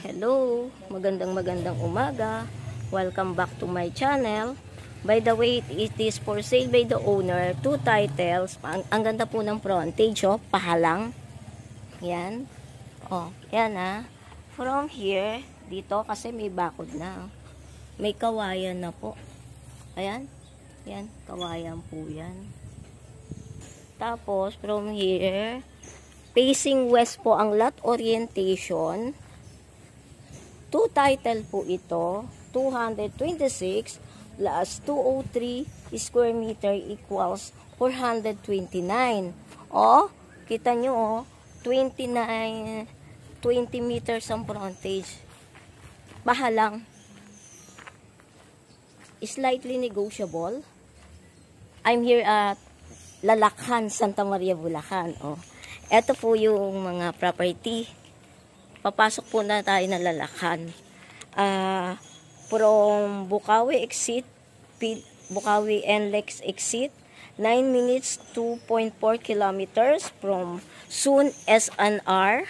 Hello, magandang umaga. Welcome back to my channel. By the way, it is for sale by the owner. 2 titles. Ang ganda po ng frontage, oh, pahalang. Yan. Oh, yan ah. From here, dito kasi may bakod na. May kawayan na po. Ayan. Yan, kawayan po yan. Tapos, from here, facing west po ang lot orientation. 2 title po ito. 226 plus 203 square meter equals 429. O, kita nyo o, 20 meters ang frontage. Pahalang. Slightly negotiable. I'm here at Lalakhan, Santa Maria, Bulacan. O, ito po yung mga property. Papasok po na tayo na Lalakhan. From Bukawi exit, Bukawi NLEX exit, 9 minutes, 2.4 kilometers from Soon SNR.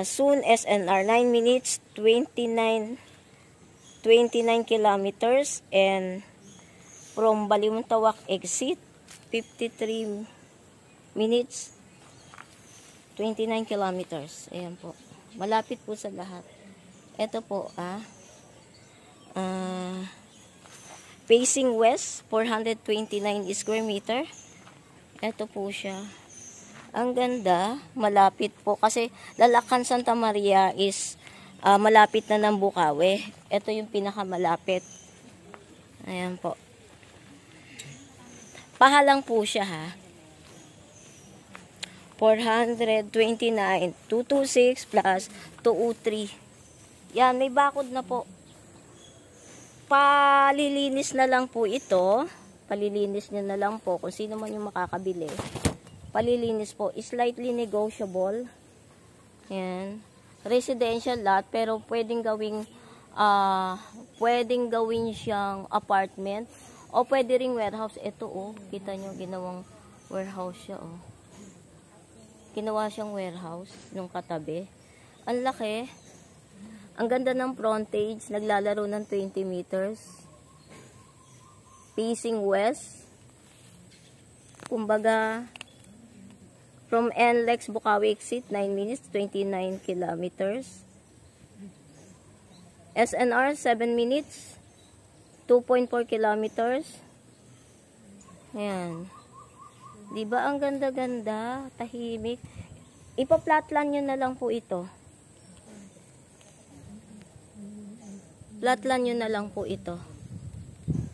Soon SNR, 9 minutes, 29 kilometers. And from Balimuntawak exit, 53 minutes, 29 kilometers. Ayan po. Malapit po sa lahat. Ito po, facing west, 429 square meter. Ito po siya. Ang ganda, malapit po. Kasi Lalakhan, Santa Maria is malapit na ng Bukawi. Ito yung pinakamalapit. Ayan po. Pahalang po siya ha. 429, 226 plus 203. Yan, may bakod na po. Palilinis na lang po ito. Palilinis nyo na lang po kung sino man yung makakabili. Palilinis po. Slightly negotiable. Yan. Residential lot, pero pwedeng gawing siyang apartment. O pwede ring warehouse. Ito oh, kita nyo, ginawang warehouse siya oh. Ginawa siyang warehouse nung katabi. Ang laki. Ang ganda ng frontage. Naglalaro ng 20 meters. Facing west. Kumbaga, from NLEX Bukawi exit, 9 minutes, 29 kilometers. SNR, 7 minutes, 2.4 kilometers. Ayan. Diba ang ganda-ganda, tahimik. Ipa-flatland nyo na lang po ito. Flatland nyo na lang po ito.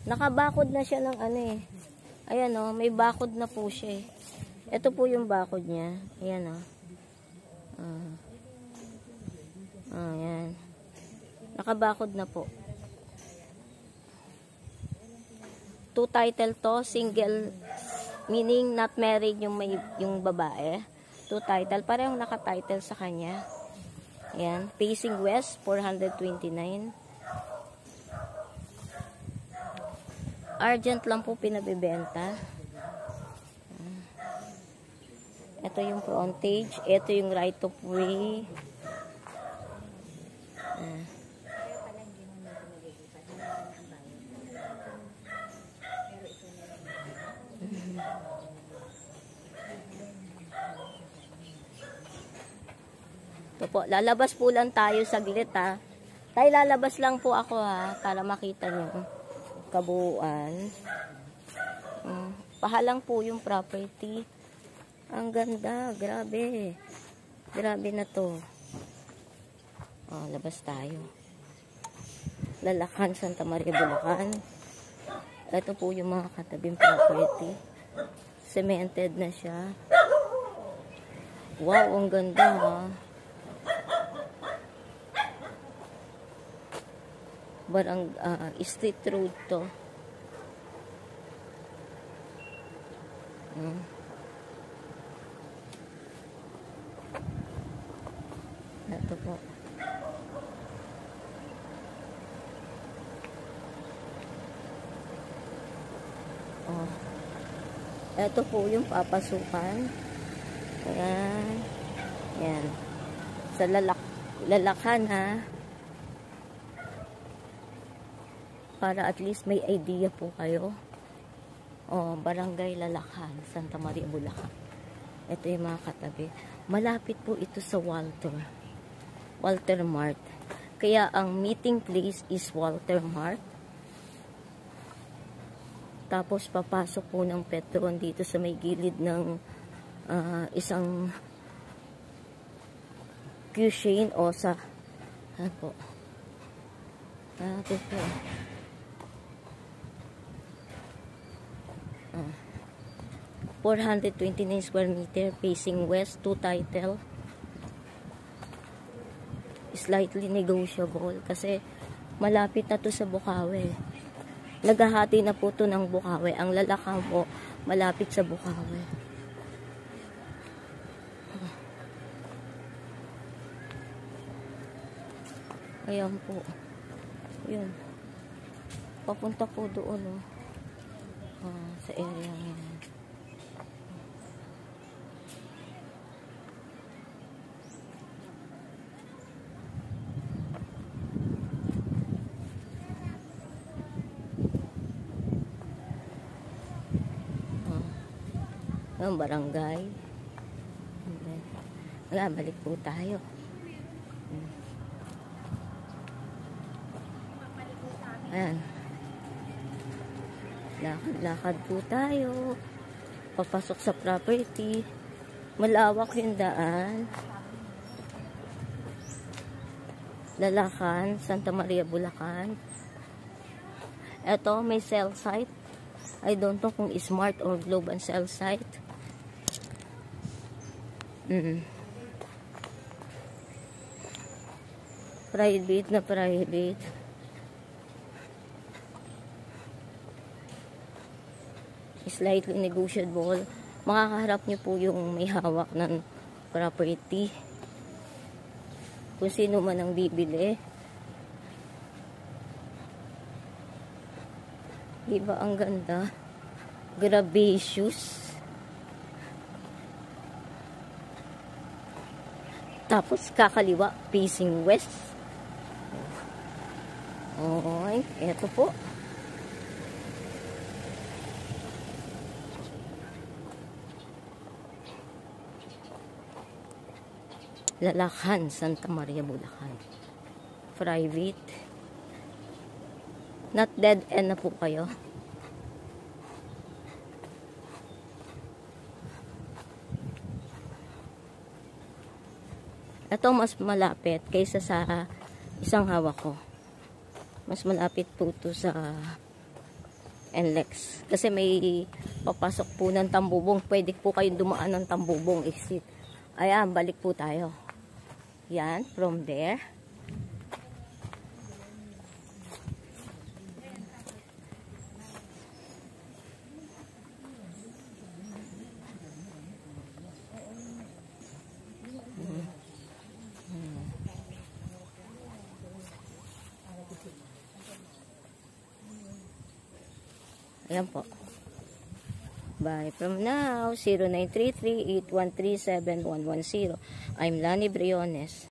Nakabakod na siya ng ano eh. Ayan o, may bakod na po siya eh. Ito po yung bakod niya. Ayan o. Ayan. Nakabakod na po. 2 title to, single, meaning not married yung babae. 2 title, parehong naka-title sa kanya. Ayan, facing west, 429. Argent lang po pinabibenta. Ito yung frontage, ito yung right of way. Ito po, lalabas po lang tayo saglit ha. Tayo lalabas lang po ako ha, para makita nyo kabuuan. Pahalang po yung property. Ang ganda, grabe. Grabe na to. Labas tayo. Lalakhan, Santa Maria, Bulacan. Ito po yung mga katabing property. Cemented na siya. Wow, ang ganda ha. Barang street road to. Ito po. Ito po yung papasukan. Ayan. Ayan. Sa Lalakan ha. Para at least may idea po kayo. O, Barangay Lalakan, Santa Maria, Bulacan. Ito yung mga katabi. Malapit po ito sa Walter Mart. Kaya ang meeting place is Walter Mart. Tapos papasok po ng Petron dito sa may gilid ng isang Q-Chain o sa ano po. Ito po. 429 square meter facing west, 2 title. Slightly negotiable kasi malapit na to sa Bukawi. Naghahati na po to ng Bukawi. Ang Lalakan po malapit sa Bukawi. Ayan po. Yun. Papunta po doon sa area ngayon. Ang barangay. Wala, balik po tayo. Ayan. Lakad-lakad po tayo. Papasok sa property. Malawak yung daan. Lalakan, Santa Maria, Bulacan. Ito, may cell site. I don't know kung Smart or Globe ang cell site. Private na private. Slightly negotiable. Makakaharap nyo po yung may hawak ng property. Kung sino man ang bibili. Diba ang ganda? Gracious. Tapos kakaliwa, facing west. Okay, eto po. Lalakan, Santa Maria, Bulacan. Private. Not dead end na po kayo. Ito mas malapit kaysa sa isang hawak ko. Mas malapit po ito sa NLEX. Kasi may papasok po ng Tambubong. Pwede po kayong dumaan ng Tambubong exit. Ayan, balik po tayo. Yan, from there. Ayan po. Bye from now. 0933-813-7110. I'm Lani Briones.